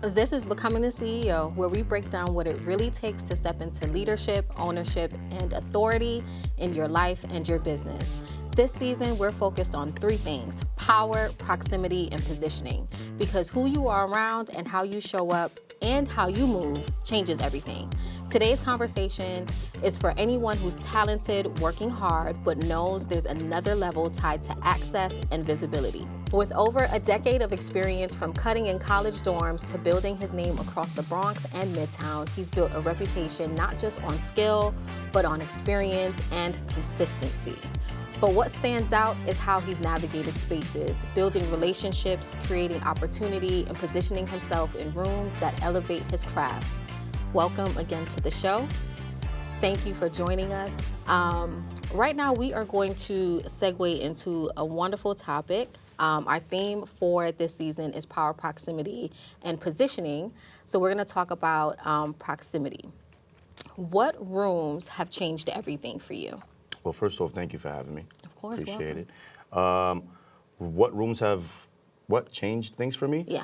This is Becoming the CEO, where we break down what it really takes to step into leadership, ownership, and authority in your life and your business. This season, we're focused on three things: power, proximity, and positioning. Because who you are around and how you show up and how you move changes everything. Today's conversation is for anyone who's talented, working hard, but knows there's another level tied to access and visibility. With over a decade of experience, from cutting in college dorms to building his name across the Bronx and Midtown, he's built a reputation not just on skill, but on experience and consistency. But what stands out is how he's navigated spaces, building relationships, creating opportunity, and positioning himself in rooms that elevate his craft. Welcome again to the show. Thank you for joining us. Right now, we are going to segue into a wonderful topic. Our theme for this season is power, proximity, and positioning. So we're going to talk about proximity. What rooms have changed everything for you? Well, first off, thank you for having me. Of course, appreciate welcome. it. What rooms have changed things for me? Yeah.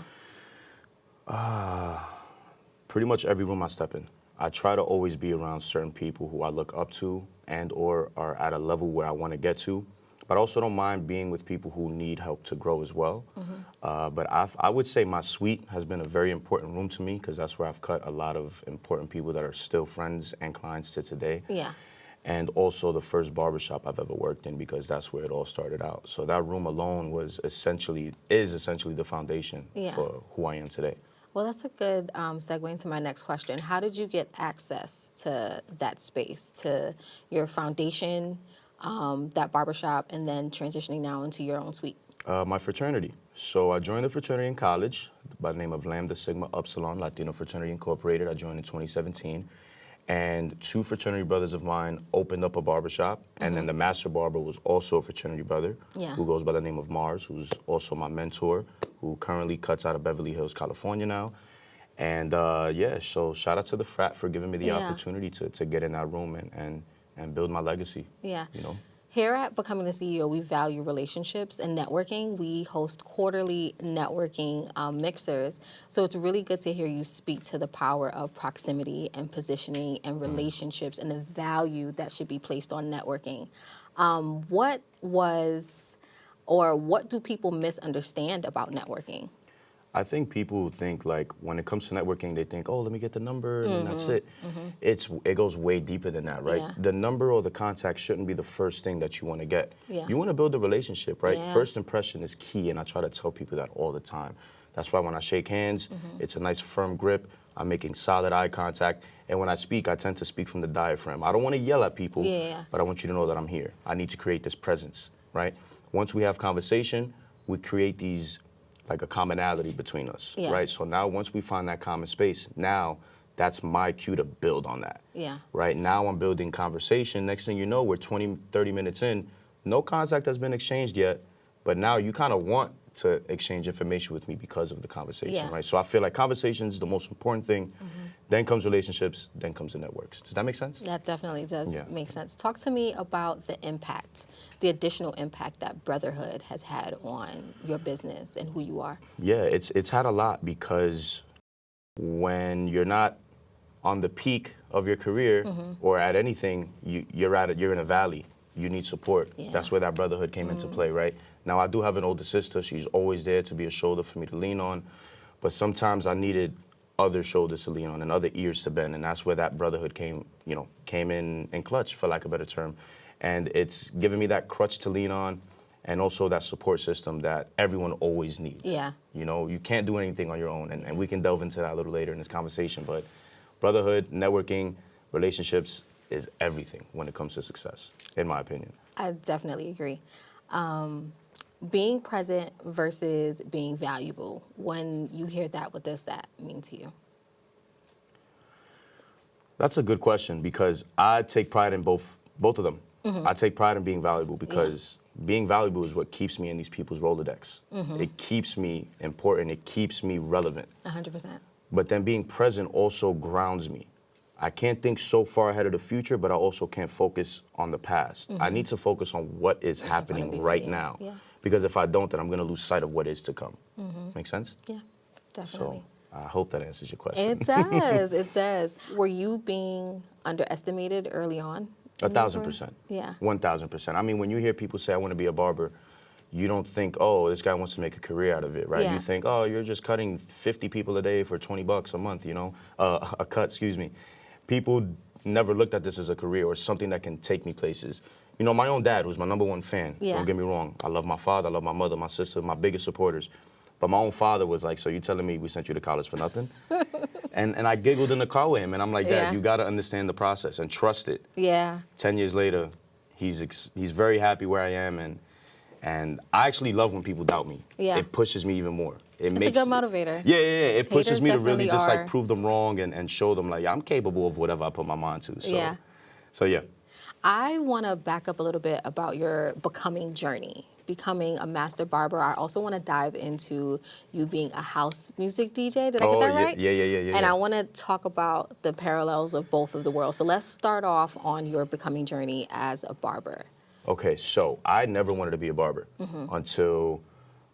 Pretty much every room I step in. I try to always be around certain people who I look up to and or are at a level where I want to get to. But I also don't mind being with people who need help to grow as well. But I would say my suite has been a very important room to me because that's where I've cut a lot of important people that are still friends and clients to today. Yeah. And also the first barbershop I've ever worked in, because that's where it all started out. So that room alone is essentially the foundation for who I am today. Well, that's a good segue into my next question. How did you get access to that space, to your foundation, that barbershop, and then transitioning now into your own suite? My fraternity. So I joined a fraternity in college by the name of Lambda Sigma Upsilon Latino Fraternity Incorporated. I joined in 2017. And two fraternity brothers of mine opened up a barbershop. And then the Master Barber was also a fraternity brother who goes by the name of Mars, who's also my mentor, who currently cuts out of Beverly Hills, California now. And so shout out to the frat for giving me the opportunity to get in that room and build my legacy. Yeah. You know? Here at Becoming the CEO, we value relationships and networking. We host quarterly networking mixers. So it's really good to hear you speak to the power of proximity and positioning and relationships and the value that should be placed on networking. What do people misunderstand about networking? I think people think, like, when it comes to networking, they think, oh, let me get the number and that's it. It goes way deeper than that, right? Yeah. The number or the contact shouldn't be the first thing that you want to get. Yeah. You want to build a relationship, right? Yeah. First impression is key, and I try to tell people that all the time. That's why when I shake hands, it's a nice firm grip. I'm making solid eye contact. And when I speak, I tend to speak from the diaphragm. I don't want to yell at people, but I want you to know that I'm here. I need to create this presence, right? Once we have conversation, we create these, like, a commonality between us, right? So now once we find that common space, now that's my cue to build on that, right? Now I'm building conversation. Next thing you know, we're 20, 30 minutes in. No contact has been exchanged yet, but now you kind of want to exchange information with me because of the conversation, right? So I feel like conversation is the most important thing. Then comes relationships, then comes the networks. Does that make sense? That definitely does make sense. Talk to me about the impact, the additional impact that brotherhood has had on your business and who you are. Yeah, it's had a lot, because when you're not on the peak of your career or at anything, you're in a valley. You need support. That's where that brotherhood came into play, right? Now, I do have an older sister. She's always there to be a shoulder for me to lean on. But sometimes I needed other shoulders to lean on and other ears to bend, and that's where that brotherhood came in clutch, for lack of a better term. And it's given me that crutch to lean on, and also that support system that everyone always needs. Yeah. You know, you can't do anything on your own, and we can delve into that a little later in this conversation, but brotherhood, networking, relationships is everything when it comes to success, in my opinion. I definitely agree. Being present versus being valuable. When you hear that, what does that mean to you? That's a good question, because I take pride in both of them. I take pride in being valuable, because being valuable is what keeps me in these people's Rolodex. It keeps me important. It keeps me relevant. 100%. But then being present also grounds me. I can't think so far ahead of the future, but I also can't focus on the past. I need to focus on what is happening right now. Because if I don't, then I'm going to lose sight of what is to come. Make sense? Yeah, definitely. So I hope that answers your question. It does. It does. Were you being underestimated early on? 1,000%. Yeah. 1,000%. I mean, when you hear people say, I want to be a barber, you don't think, oh, this guy wants to make a career out of it, right? Yeah. You think, oh, you're just cutting 50 people a day for $20 a month, you know, a cut, excuse me. People never looked at this as a career or something that can take me places. You know, my own dad, who's my #1 fan, don't get me wrong. I love my father, I love my mother, my sister, my biggest supporters. But my own father was like, so you telling me we sent you to college for nothing? and I giggled in the car with him, and I'm like, Dad, you got to understand the process and trust it. Yeah. 10 years later, he's very happy where I am, and I actually love when people doubt me. Yeah. It pushes me even more. It's a good motivator. Yeah. It pushes me to really just are. like prove them wrong and show them like, yeah, I'm capable of whatever I put my mind to. So yeah. I want to back up a little bit about your becoming journey, becoming a master barber. I also want to dive into you being a house music DJ. Did I get that right? Yeah. And I want to talk about the parallels of both of the worlds. So let's start off on your becoming journey as a barber. Okay, so I never wanted to be a barber until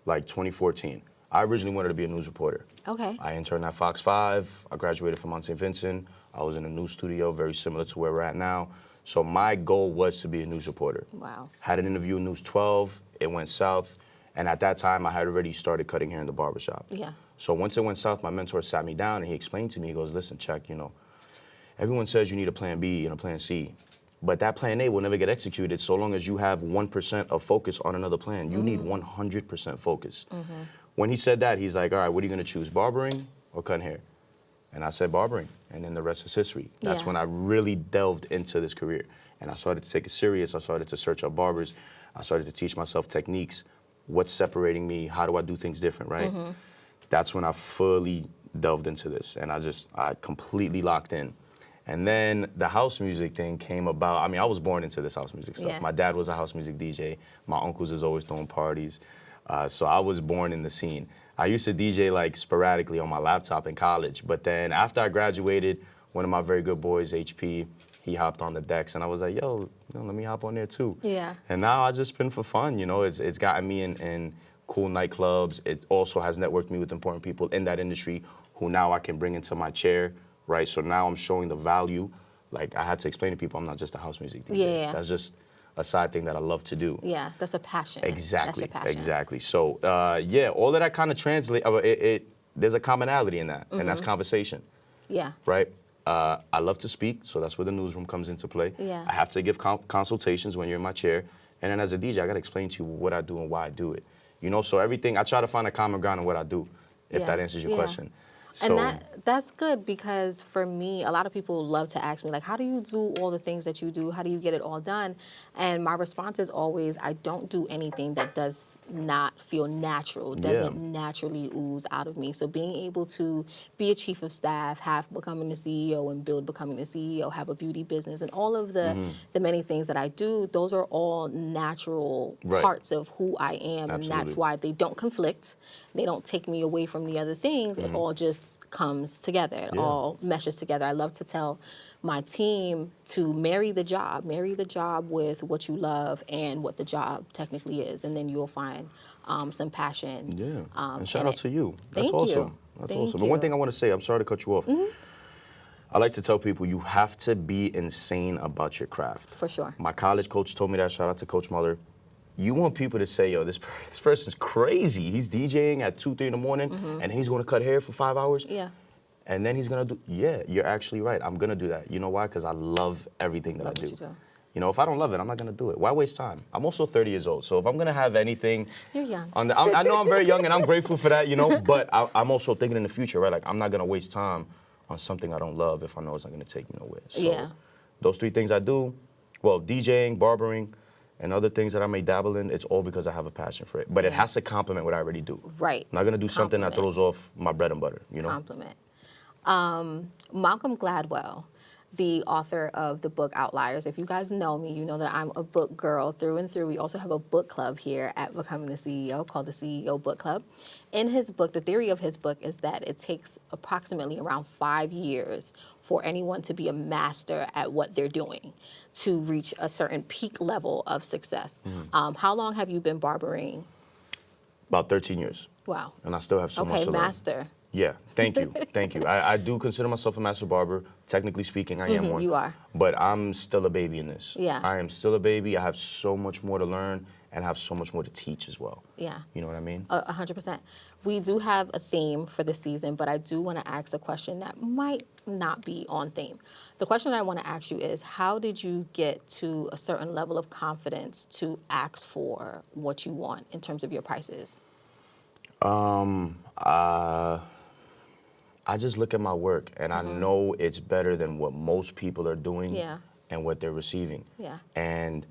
like 2014. I originally wanted to be a news reporter. Okay. I interned at Fox 5. I graduated from Mount St. Vincent. I was in a news studio, very similar to where we're at now. So my goal was to be a news reporter. Wow. Had an interview in News 12. It went south. And at that time, I had already started cutting hair in the barbershop. Yeah. So once it went south, my mentor sat me down and he explained to me, he goes, listen, Chec, you know, everyone says you need a plan B and a plan C. But that plan A will never get executed so long as you have 1% of focus on another plan. You need 100% focus. When he said that, he's like, all right, what are you going to choose, barbering or cutting hair? And I said barbering, and then the rest is history. That's when I really delved into this career. And I started to take it serious. I started to search up barbers. I started to teach myself techniques. What's separating me? How do I do things different, right? That's when I fully delved into this, and I completely locked in. And then the house music thing came about. I mean, I was born into this house music stuff. Yeah. My dad was a house music DJ. My uncles is always throwing parties. So I was born in the scene. I used to DJ like sporadically on my laptop in college. But then after I graduated, one of my very good boys, HP, he hopped on the decks. And I was like, yo, let me hop on there too. Yeah. And now I just spin for fun. You know, it's gotten me in cool nightclubs. It also has networked me with important people in that industry who now I can bring into my chair. Right, so now I'm showing the value. Like I had to explain to people, I'm not just a house music DJ. Yeah. That's just a side thing that I love to do. Yeah, that's a passion. Exactly. That's your passion. Exactly. So yeah, all of that kind of translate. There's a commonality in that, and that's conversation. Yeah. Right. I love to speak, so that's where the newsroom comes into play. Yeah. I have to give consultations when you're in my chair, and then as a DJ, I gotta explain to you what I do and why I do it. You know, so everything I try to find a common ground in what I do. If that answers your question. So, and that's good because for me, a lot of people love to ask me, like, how do you do all the things that you do? How do you get it all done? And my response is always, I don't do anything that does not feel natural, doesn't naturally ooze out of me. So being able to be a chief of staff, have becoming the CEO and build becoming the CEO, have a beauty business, and all of the many things that I do, those are all natural parts of who I am. Absolutely. And that's why they don't conflict. They don't take me away from the other things. It all just comes together. It all meshes together. I love to tell my team to marry the job with what you love and what the job technically is, and then you'll find some passion. Yeah, and shout out to you. That's Thank awesome. you. That's Thank awesome. But one thing I want to say, I'm sorry to cut you off. I like to tell people you have to be insane about your craft. For sure. My college coach told me that. Shout out to Coach Muller. You want people to say, yo, this person's crazy. He's DJing at 2, 3 in the morning, and he's going to cut hair for 5 hours. Yeah. And then he's going to do, yeah, you're actually right. I'm going to do that. You know why? Because I love everything that I do. You know, if I don't love it, I'm not going to do it. Why waste time? I'm also 30 years old, so if I'm going to have anything... You're young. I know I'm very young, and I'm grateful for that, you know, but I'm also thinking in the future, right? Like, I'm not going to waste time on something I don't love if I know it's not going to take me nowhere. So those 3 things I do, well, DJing, barbering, and other things that I may dabble in, it's all because I have a passion for it. But it has to complement what I already do. Right. I'm not going to do something that throws off my bread and butter, you know? Compliment. Malcolm Gladwell, the author of the book Outliers. If you guys know me, you know that I'm a book girl through and through. We also have a book club here at Becoming the CEO called the CEO Book Club. In his book, the theory of his book is that it takes approximately around 5 years for anyone to be a master at what they're doing to reach a certain peak level of success. How long have you been barbering? About 13 years. Wow. And I still have so much to learn. master. Yeah, thank you, thank you. I do consider myself a master barber. Technically speaking, I am one. You are. But I'm still a baby in this. Yeah. I am still a baby. I have so much more to learn and have so much more to teach as well. Yeah. You know what I mean? 100%. We do have a theme for this season, but I do want to ask a question that might not be on theme. The question I want to ask you is, how did you get to a certain level of confidence to ask for what you want in terms of your prices? I just look at my work and I know it's better than what most people are doing and what they're receiving. Yeah. And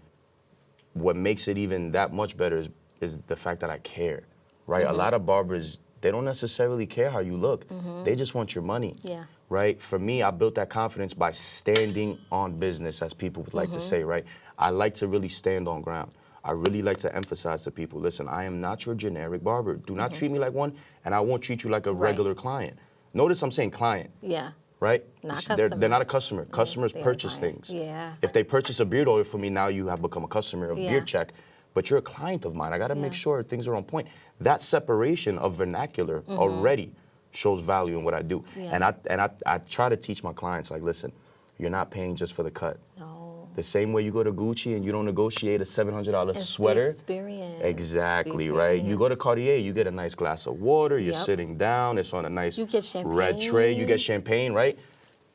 what makes it even that much better is the fact that I care, right? A lot of barbers, they don't necessarily care how you look. They just want your money, Yeah. right? For me, I built that confidence by standing on business, as people would like to say, right? I like to really stand on ground. I really like to emphasize to people, listen, I am not your generic barber. Do not treat me like one, and I won't treat you like a regular client. Notice I'm saying client. Yeah. Right? Not They're customer. not a customer. Customers they are purchase client. things. Yeah. If they purchase a beard oil from me, now you have become a customer of Yeah. Beard Chec, but you're a client of mine. I got to make sure things are on point. That separation of vernacular already shows value in what I do. Yeah. And I try to teach my clients, like, listen, you're not paying just for the cut. No. The same way you go to Gucci and you don't negotiate a $700 It's sweater. the experience. Exactly, The right? You go to experience. Cartier, you get a nice glass of water, you're Yep. sitting down, it's on a nice You get champagne. red tray, you get champagne, right?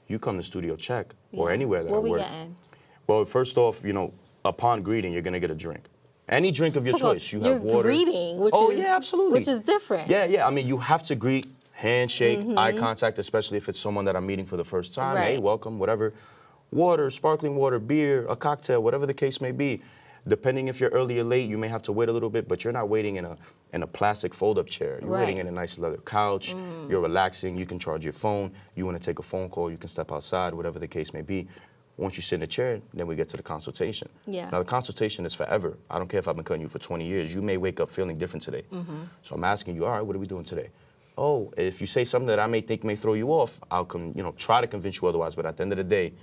You come to Studio Chec or Yeah. anywhere that What I we work. getting? Well, first off, upon greeting, you're gonna get a drink. Any drink of your First of all, choice. You you're have water. greeting, which Oh, is yeah, absolutely. which is different. Yeah. I mean, you have to greet, handshake, eye contact, especially if it's someone that I'm meeting for the first time. Hey, Right. welcome, whatever. Water, sparkling water, beer, a cocktail, whatever the case may be. Depending if you're early or late, you may have to wait a little bit, but you're not waiting in a plastic fold-up chair. You're waiting in a nice leather couch. You're relaxing. You can charge your phone. You want to take a phone call, you can step outside, whatever the case may be. Once you sit in the chair, then we get to the consultation. Yeah. Now, the consultation is forever. I don't care if I've been cutting you for 20 years. You may wake up feeling different today. So I'm asking you, all right, what are we doing today? Oh, if you say something that I may think may throw you off, I'll try to convince you otherwise. But at the end of the day,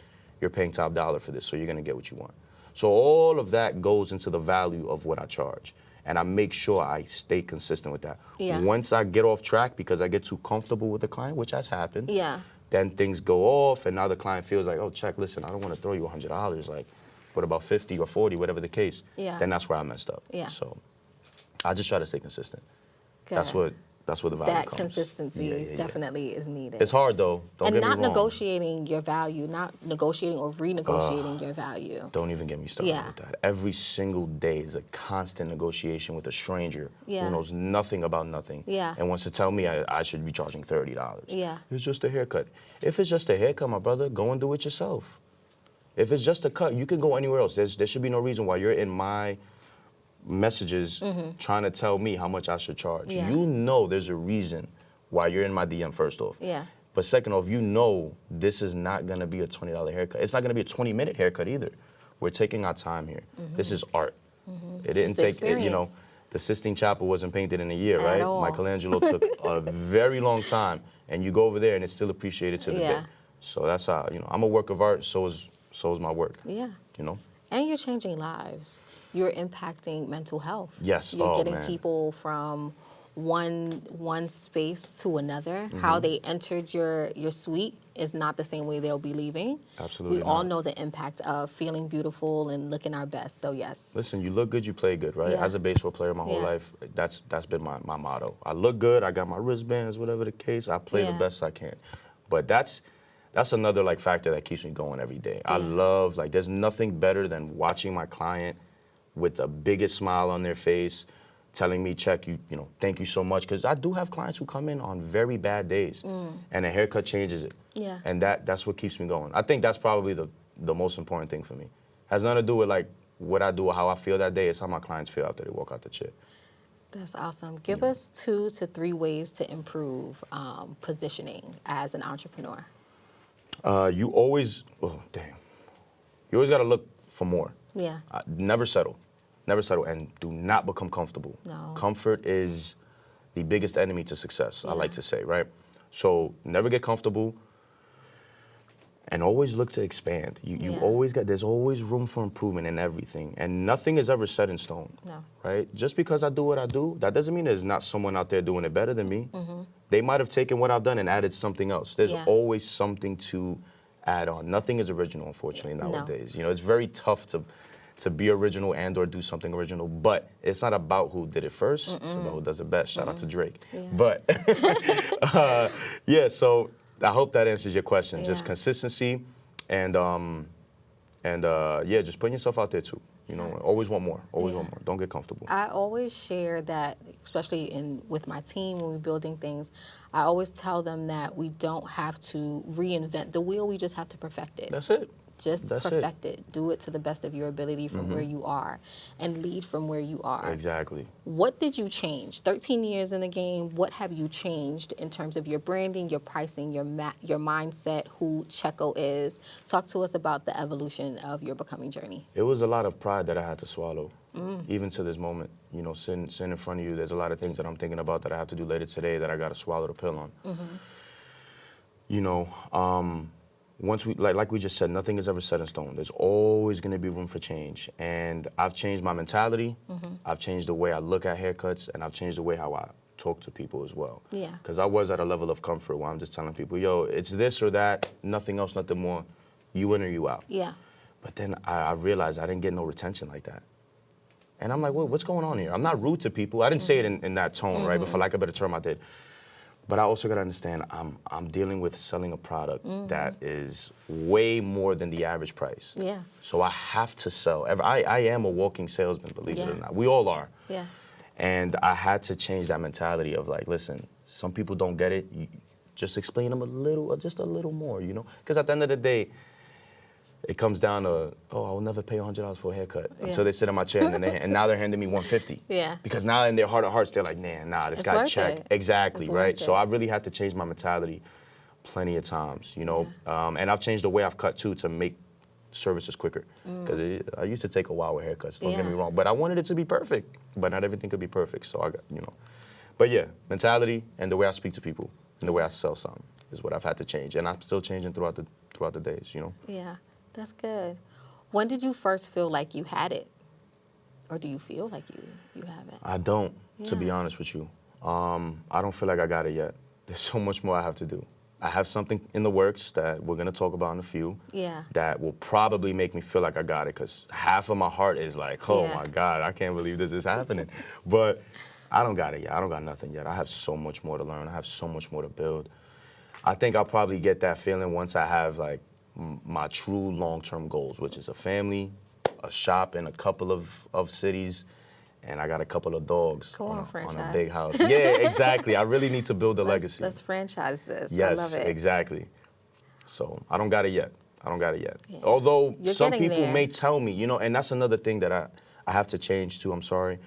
you're paying top dollar for this, so you're gonna get what you want. So all of that goes into the value of what I charge. And I make sure I stay consistent with that. Yeah. Once I get off track because I get too comfortable with the client, which has happened, Yeah. then things go off and now the client feels like, oh, Chec, listen, I don't want to throw you $100. Like, what about 50 or 40, whatever the case? Yeah. Then that's where I messed up. Yeah. So I just try to stay consistent. Good. That's where the value That comes. consistency Yeah. definitely is needed. It's hard though. Don't and get me not wrong. negotiating your value, not negotiating or renegotiating your value. Don't even get me started Yeah. with that. Every single day is a constant negotiation with a stranger Yeah. who knows nothing about nothing Yeah. and wants to tell me I should be charging $30. Yeah. It's just a haircut. If it's just a haircut, my brother, go and do it yourself. If it's just a cut, you can go anywhere else. There should be no reason why you're in my messages trying to tell me how much I should charge. Yeah. You know there's a reason why you're in my DM, first off. Yeah. But second off, you know this is not gonna be a $20 haircut. It's not gonna be a 20-minute haircut either. We're taking our time here. This is art. It didn't the take, experience. the Sistine Chapel wasn't painted in a year, At right? all. Michelangelo took a very long time, and you go over there and it's still appreciated to the Yeah. day. So that's how, I'm a work of art, so is my work, Yeah. you know? And you're changing lives. You're impacting mental health. Yes. You're Oh, getting man. people from one space to another. Mm-hmm. How they entered your suite is not the same way they'll be leaving. Absolutely We all not. know the impact of feeling beautiful and looking our best. So yes. Listen, you look good, you play good, right? Yeah. As a baseball player my whole Yeah. life, that's been my motto. I look good, I got my wristbands, whatever the case, I play the Yeah. best I can. But that's another factor that keeps me going every day. I love, there's nothing better than watching my client with the biggest smile on their face, telling me, Chec, thank you so much. Because I do have clients who come in on very bad days, and a haircut changes it. Yeah. And that's what keeps me going. I think that's probably the most important thing for me. Has nothing to do with what I do or how I feel that day. It's how my clients feel after they walk out the chair. That's awesome. Give us 2 to 3 ways to improve positioning as an entrepreneur. You always got to look for more. Yeah. Never settle, and do not become comfortable. No. Comfort is the biggest enemy to success, I like Yeah. to say, right? So never get comfortable, And always look to expand. You always there's always room for improvement in everything. And nothing is ever set in stone. No. Right? Just because I do what I do, that doesn't mean there's not someone out there doing it better than me. They might have taken what I've done and added something else. There's always something to add on. Nothing is original, unfortunately, nowadays. You know, it's very tough to be original and or do something original, but it's not about who did it first, it's about who does it best. Shout out to Drake. Yeah. But yeah, so I hope that answers your question. Just consistency and yeah, just putting yourself out there too. You know, always want more, always want more. Don't get comfortable. I always share that, especially with my team when we're building things, I always tell them that we don't have to reinvent the wheel, we just have to perfect it. That's it. Just perfect it. Do it to the best of your ability from where you are and lead from where you are. Exactly. What did you change? 13 years in the game, what have you changed in terms of your branding, your pricing, your mindset, who Checco is? Talk to us about the evolution of your becoming journey. It was a lot of pride that I had to swallow, even to this moment. You know, sitting in front of you, there's a lot of things that I'm thinking about that I have to do later today that I got to swallow the pill on. You know, once we, like we just said, nothing is ever set in stone. There's always going to be room for change. And I've changed my mentality. I've changed the way I look at haircuts, and I've changed the way how I talk to people as well. Yeah. Because I was at a level of comfort where I'm just telling people, yo, it's this or that, nothing else, nothing more. You in or you out. Yeah. But then I realized I didn't get no retention like that. And I'm like, what's going on here? I'm not rude to people. I didn't say it in that tone, right? But for lack of a better term, I did. But I also gotta understand, I'm dealing with selling a product that is way more than the average price. Yeah. So I have to sell. I am a walking salesman, believe it or not. We all are. Yeah. And I had to change that mentality of like, listen, some people don't get it. You just explain them just a little more, you know? Because at the end of the day, it comes down to, oh, I will never pay $100 for a haircut until they sit in my chair, and now they're handing me $150. Yeah. Because now in their heart of hearts, they're like, nah, this guy Chec. Exactly, right? So I really had to change my mentality plenty of times, you know? And I've changed the way I've cut too to make services quicker. Because I used to take a while with haircuts, don't get me wrong. But I wanted it to be perfect. But not everything could be perfect, so I got, you know. But yeah, mentality and the way I speak to people and the way I sell something is what I've had to change. And I'm still changing throughout the days, you know? Yeah. That's good. When did you first feel like you had it? Or do you feel like you have it? I don't, to be honest with you. I don't feel like I got it yet. There's so much more I have to do. I have something in the works that we're gonna talk about in a few that will probably make me feel like I got it, because half of my heart is like, oh my God, I can't believe this is happening. But I don't got it yet. I don't got nothing yet. I have so much more to learn. I have so much more to build. I think I'll probably get that feeling once I have like my true long-term goals, which is a family, a shop in a couple of cities, and I got a couple of dogs on a big house. Yeah, exactly. I really need to build a legacy. Let's franchise this. Yes, I love it. Exactly. So I don't got it yet. Yeah. Although some people may tell me, you know, and that's another thing that I have to change too, I'm sorry.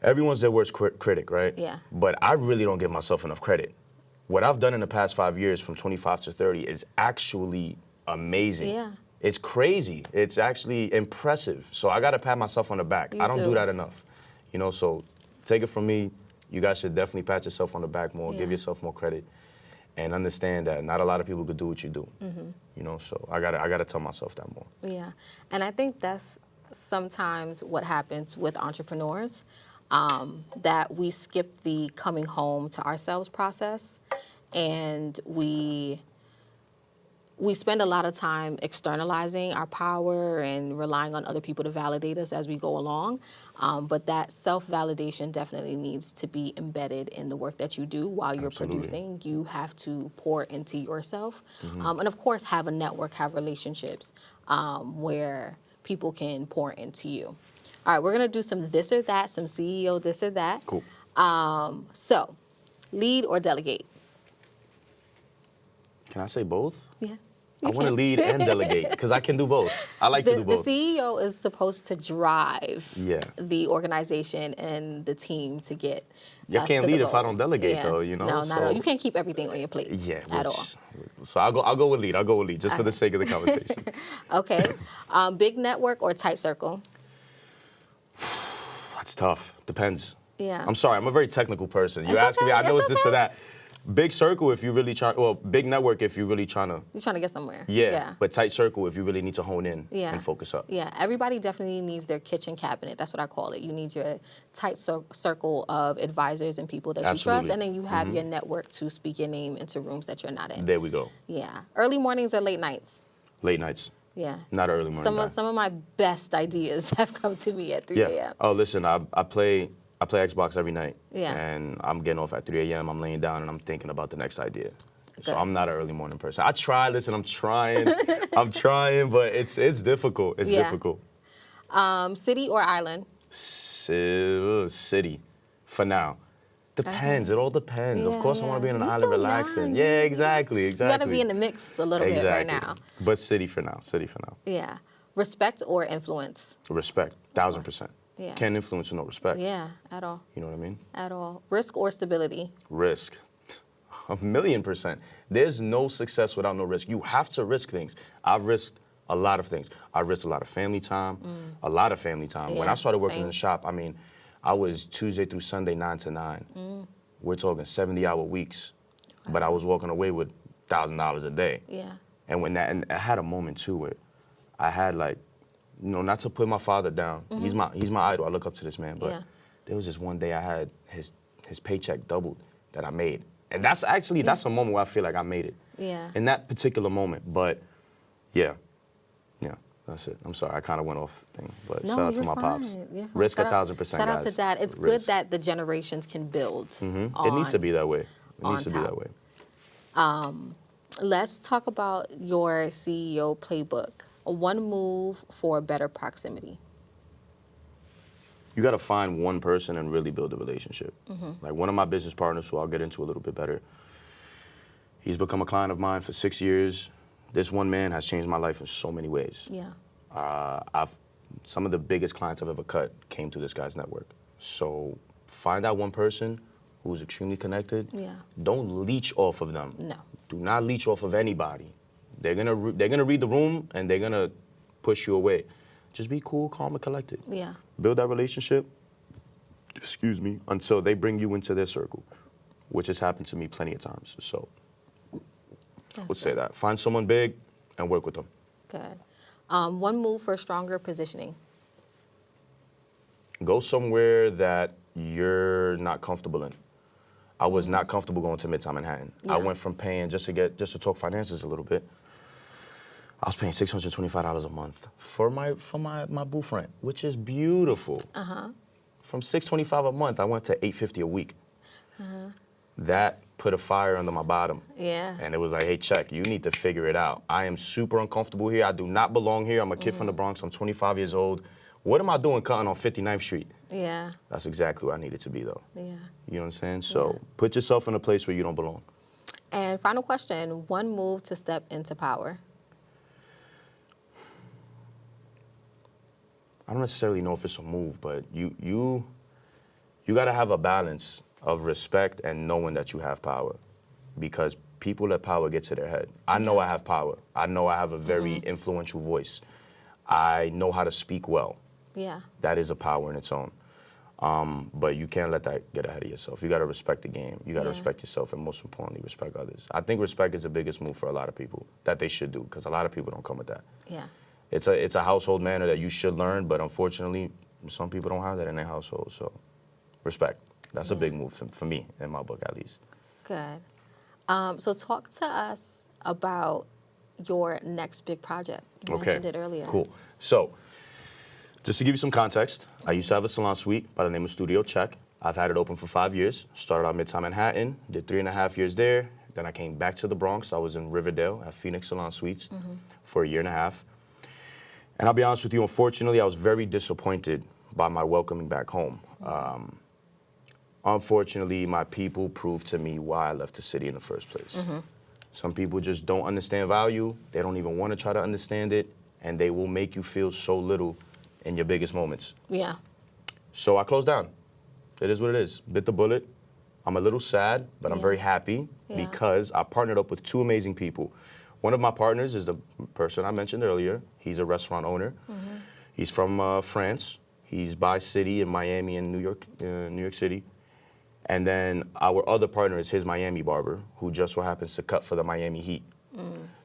Everyone's their worst critic, right? Yeah. But I really don't give myself enough credit. What I've done in the past 5 years from 25 to 30 is actually amazing. Yeah. It's crazy. It's actually impressive. So I got to pat myself on the back. I don't do that enough. You know, so take it from me. You guys should definitely pat yourself on the back more, give yourself more credit, and understand that not a lot of people could do what you do. You know, so I gotta tell myself that more. Yeah, and I think that's sometimes what happens with entrepreneurs. That we skip the coming home to ourselves process, and we spend a lot of time externalizing our power and relying on other people to validate us as we go along. But that self-validation definitely needs to be embedded in the work that you do while you're producing. You have to pour into yourself. And of course, have a network, have relationships where people can pour into you. All right, we're going to do some this or that, some CEO this or that. Cool. So, lead or delegate? Can I say both? Yeah. I want to lead and delegate because I can do both. I like to do both. The CEO is supposed to drive the organization and the team to get You can't lead if I don't delegate, though, you know? No, not at all. You can't keep everything on your plate at all. So I'll go with lead. I'll go with lead just for the sake of the conversation. Okay. Big network or tight circle? That's tough. Depends. Yeah. I'm sorry. I'm a very technical person. You ask me, I know it's this or that. Big circle if you really try, well, big network if you really trying to. You're trying to get somewhere. Yeah, but tight circle if you really need to hone in Yeah. and focus up. Yeah, everybody definitely needs their kitchen cabinet. That's what I call it. You need your tight circle of advisors and people that you Absolutely. trust, and then you have your network to speak your name into rooms that you're not in. There we go. Yeah. Early mornings or late nights? Late nights. Yeah. Not early morning. Some of my best ideas have come to me at 3 Yeah. a.m. Oh, listen, I play Xbox every night. Yeah. And I'm getting off at 3 a.m. I'm laying down and I'm thinking about the next idea. So Good. I'm not an early morning person. I try, listen, I'm trying. I'm trying, but it's difficult. It's difficult. City or island? City, for now. Depends. It all depends. Of course, I want to be on an island still relaxing. young. Yeah, exactly. You got to be in the mix a little bit right now. But city for now. City for now. Yeah. Respect or influence? Respect, 1,000%. Yeah. Can't influence with no respect. Yeah, at all. You know what I mean? At all. Risk or stability? Risk. 1,000,000%. There's no success without no risk. You have to risk things. I've risked a lot of things. I risked a lot of family time, a lot of family time. When I started working in the shop, I mean, I was Tuesday through Sunday, 9 to 9. We're talking 70-hour weeks, but I was walking away with $1,000 a day. Yeah. And I had a moment too where I had like, you know, not to put my father down. He's my idol. I look up to this man, but there was this one day I had his paycheck doubled that I made. And that's actually, that's a moment where I feel like I made it. Yeah. In that particular moment. But yeah, that's it. I'm sorry, I kind of went off thing. But shout out to my pops. Risk 1,000%, Shout out guys. to Dad. It's good that the generations can build. It needs to be that way. It needs to be that way. Let's talk about your CEO playbook. One move for better proximity. You got to find one person and really build a relationship. Like one of my business partners, who I'll get into a little bit better, he's become a client of mine for 6 years. This one man has changed my life in so many ways. Yeah. Some of the biggest clients I've ever cut came through this guy's network. So find that one person who's extremely connected. Yeah. Don't leech off of them. No. Do not leech off of anybody. They're gonna read the room and they're gonna push you away. Just be cool, calm, and collected. Yeah. Build that relationship, until they bring you into their circle, which has happened to me plenty of times. So let's say that. Find someone big and work with them. Good. One move for stronger positioning. Go somewhere that you're not comfortable in. I was not comfortable going to Midtown Manhattan. Yeah. I went from paying, just to talk finances a little bit, I was paying $625 a month for my boo friend, which is beautiful. From $625 a month, I went to $850 a week. That put a fire under my bottom. Yeah. And it was like, hey, Chec, you need to figure it out. I am super uncomfortable here. I do not belong here. I'm a kid from the Bronx. I'm 25 years old. What am I doing cutting on 59th Street? Yeah. That's exactly where I needed to be, though. Yeah. You know what I'm saying? So put yourself in a place where you don't belong. And final question, one move to step into power. I don't necessarily know if it's a move, but you got to have a balance of respect and knowing that you have power, because people let power get to their head. I know I have power. I know I have a very influential voice. I know how to speak well. Yeah. That is a power in its own. But you can't let that get ahead of yourself. You got to respect the game. You got to respect yourself, and most importantly, respect others. I think respect is the biggest move for a lot of people that they should do, because a lot of people don't come with that. Yeah. It's a household manner that you should learn, but unfortunately, some people don't have that in their household. So, respect. That's a big move for me, in my book at least. Good. So talk to us about your next big project. You mentioned it earlier. Cool. So, just to give you some context, I used to have a salon suite by the name of Studio Chec. I've had it open for 5 years. Started out Midtown Manhattan, did 3.5 years there. Then I came back to the Bronx. I was in Riverdale at Phoenix Salon Suites for 1.5 years. And I'll be honest with you, unfortunately, I was very disappointed by my welcoming back home. Unfortunately, my people proved to me why I left the city in the first place. Some people just don't understand value. They don't even want to try to understand it. And they will make you feel so little in your biggest moments. Yeah. So I closed down. It is what it is. Bit the bullet. I'm a little sad, but I'm very happy because I partnered up with two amazing people. One of my partners is the person I mentioned earlier. He's a restaurant owner. He's from France. He's by city in Miami and New York City. And then our other partner is his Miami barber, who just so happens to cut for the Miami Heat.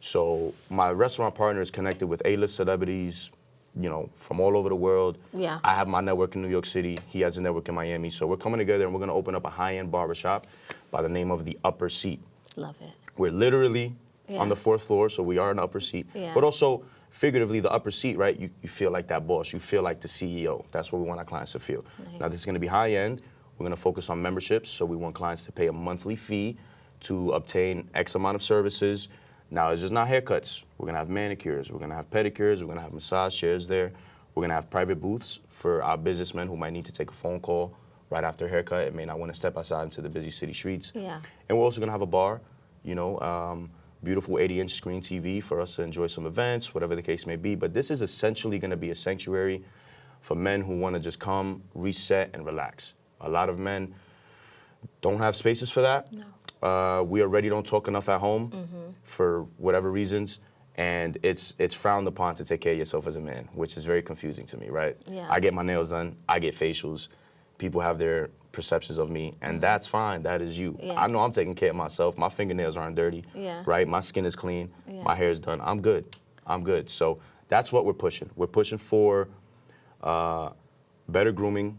So my restaurant partner is connected with A-list celebrities, you know, from all over the world. Yeah. I have my network in New York City. He has a network in Miami. So we're coming together and we're going to open up a high-end barbershop by the name of the Upper Seat. Love it. We're literally on the 4th floor, so we are in the upper seat. Yeah. But also, figuratively, the upper seat, right? You feel like that boss. You feel like the CEO. That's what we want our clients to feel. Nice. Now, this is going to be high-end. We're going to focus on memberships, so we want clients to pay a monthly fee to obtain X amount of services. Now, it's just not haircuts. We're going to have manicures. We're going to have pedicures. We're going to have massage chairs there. We're going to have private booths for our businessmen who might need to take a phone call right after a haircut and may not want to step outside into the busy city streets. Yeah. And we're also going to have a bar, you know, beautiful 80-inch screen TV for us to enjoy some events, whatever the case may be. But this is essentially going to be a sanctuary for men who want to just come, reset, and relax. A lot of men don't have spaces for that. No. We already don't talk enough at home for whatever reasons. And it's frowned upon to take care of yourself as a man, which is very confusing to me, right? Yeah. I get my nails done. I get facials. People have their perceptions of me, and that's fine. That is you. Yeah. I know I'm taking care of myself. My fingernails aren't dirty, Yeah. right? My skin is clean. Yeah. My hair is done. I'm good. I'm good. So that's what we're pushing. We're pushing for better grooming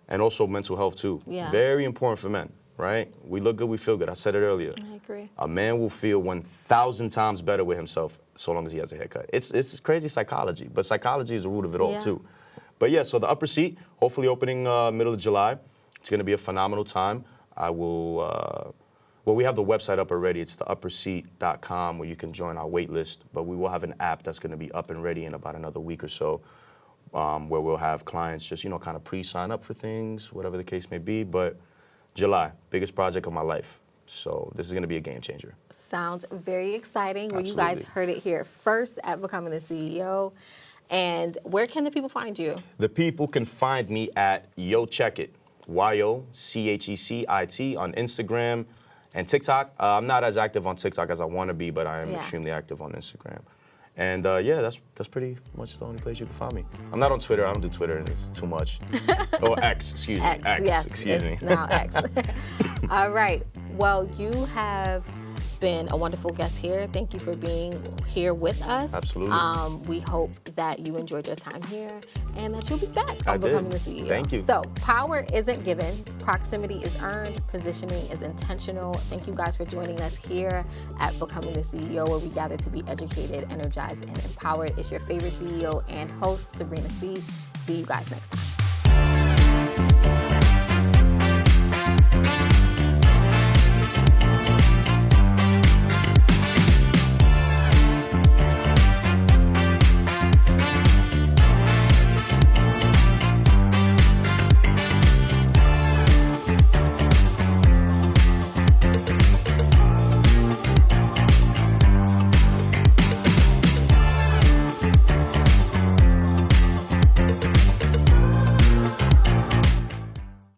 and also mental health too. Yeah. Very important for men, right? We look good, we feel good. I said it earlier. I agree. A man will feel 1,000 times better with himself so long as he has a haircut. It's crazy psychology, but psychology is the root of it all Yeah. too. But yeah, so the Upper Seat, hopefully opening middle of July. It's going to be a phenomenal time. I will, well, we have the website up already. It's theupperseat.com where you can join our wait list. But we will have an app that's going to be up and ready in about another week or so, where we'll have clients just, you know, kind of pre-sign up for things, whatever the case may be. But July, biggest project of my life. So this is going to be a game changer. Sounds very exciting. Well, you guys Absolutely. heard it here first at Becoming the CEO. And where can the people find you? The people can find me at Yo Check It, YOCHECIT on Instagram and TikTok. I'm not as active on TikTok as I want to be, but I am Yeah. extremely active on Instagram. And yeah, that's pretty much the only place you can find me. I'm not on Twitter. I don't do Twitter. It's too much. Or X, excuse me. X, yes, excuse it's me. now X. All right. Well, you have been a wonderful guest here. Thank you for being here with us. Absolutely. We hope that you enjoyed your time here and that you'll be back I on did. Becoming the CEO. Thank you. So, power isn't given, proximity is earned, positioning is intentional. Thank you guys for joining us here at Becoming the CEO, where we gather to be educated, energized, and empowered. It's your favorite CEO and host, Sabriena C. See you guys next time.